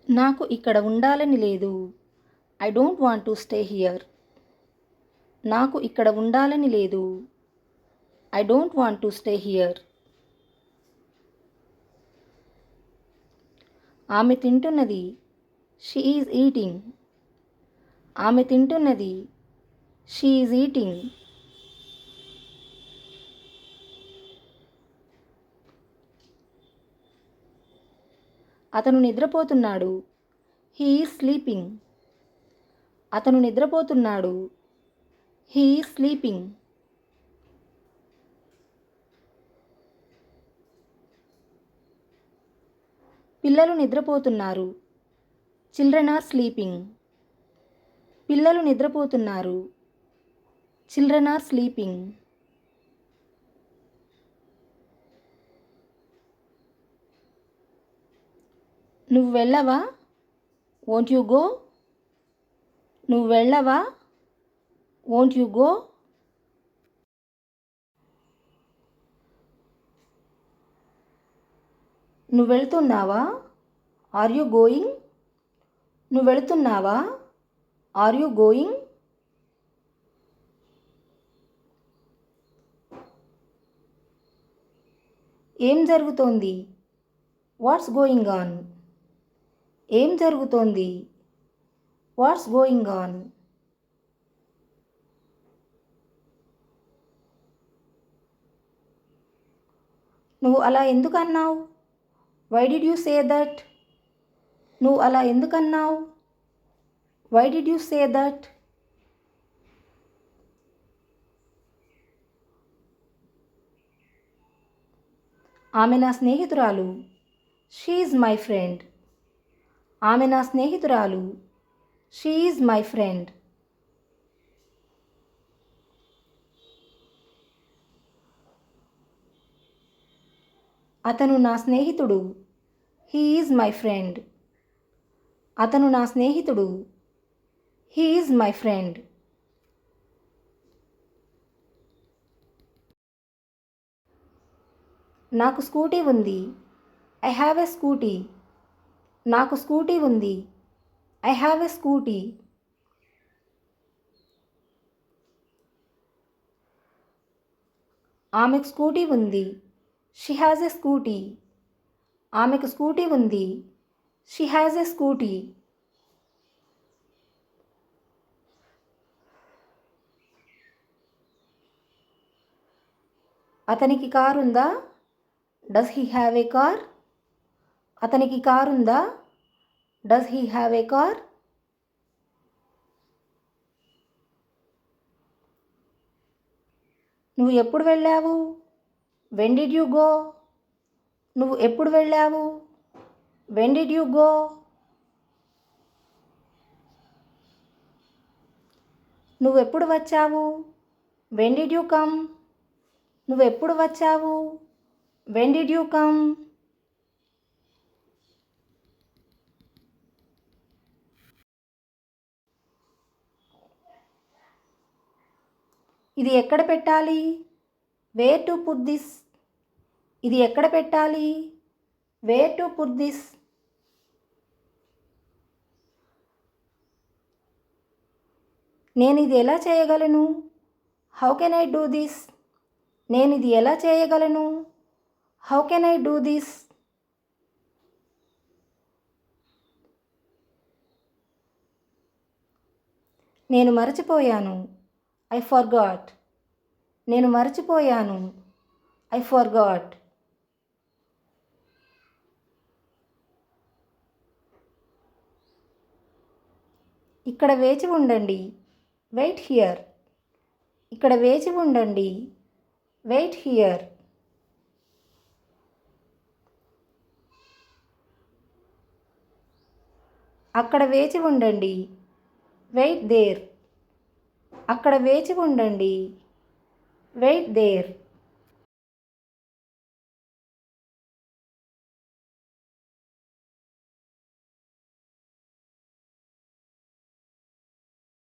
నాకు ఇక్కడ ఉండాలని లేదు. I don't want to stay here. నాకు ఇక్కడ ఉండాలని లేదు. I don't want to stay here. ఆమె తింటున్నది. She is eating. ఆమె తింటున్నది. She is eating. అతను నిద్రపోతున్నాడు. He is sleeping. అతను నిద్రపోతున్నాడు. He is sleeping. పిల్లలు నిద్రపోతున్నారు. Children are sleeping. పిల్లలు నిద్రపోతున్నారు. Children are sleeping. నువ్వు వెళ్ళవా? Won't you go? నువ్వు వెళ్ళవా? Won't you go? నువ్వు వెళ్తున్నావా? Are you going? నువ్వు వెళుతున్నావా? Are you going? ఏం జరుగుతోంది? What's going on? ఏం జరుగుతోంది? What's going on? నువ్వు అలా ఎందుకు అన్నావు? Why did you say that? నువ్వు అలా ఎందుకు అన్నావు? Why did you say that? ఆమె నా స్నేహితురాలు. She is my friend. ఆమె నా స్నేహితురాలు. She is my friend. అతను నా స్నేహితుడు. He is my friend. అతను నా స్నేహితుడు. He is my friend. నాకు స్కూటీ ఉంది. I have a scooty. నాకు స్కూటీ ఉంది. I have a scooty. ఆమెకు స్కూటీ ఉంది. She has a scooty. ఆమెకు స్కూటీ ఉంది. She has a scooty. అతనికి కారు ఉందా? Does he have a car? అతనికి కారు ఉందా? Does he have a car? నువ్వు ఎప్పుడు వెళ్ళావు? When did you go? నువ్వు ఎప్పుడు వెళ్ళావు? When did you go? నువ్వు ఎప్పుడు వచ్చావు? When did you come? నువ్వు ఎప్పుడు వచ్చావు? When did you come? ఇది ఎక్కడ పెట్టాలి? Where to put this? ఇది ఎక్కడ పెట్టాలి? Where to put this? నేను ఇది ఎలా చేయగలను? How can I do this? నేను ఇది ఎలా చేయగలను? How can I do this? నేను మరచిపోయాను. I forgot. నేను మరచిపోయాను. I forgot. ఇక్కడ వేచి ఉండండి. Wait here. ఇక్కడ వేచి ఉండండి. Wait here. అక్కడ వేచి ఉండండి. Wait there. అక్కడ వేచి ఉండండి. Wait there.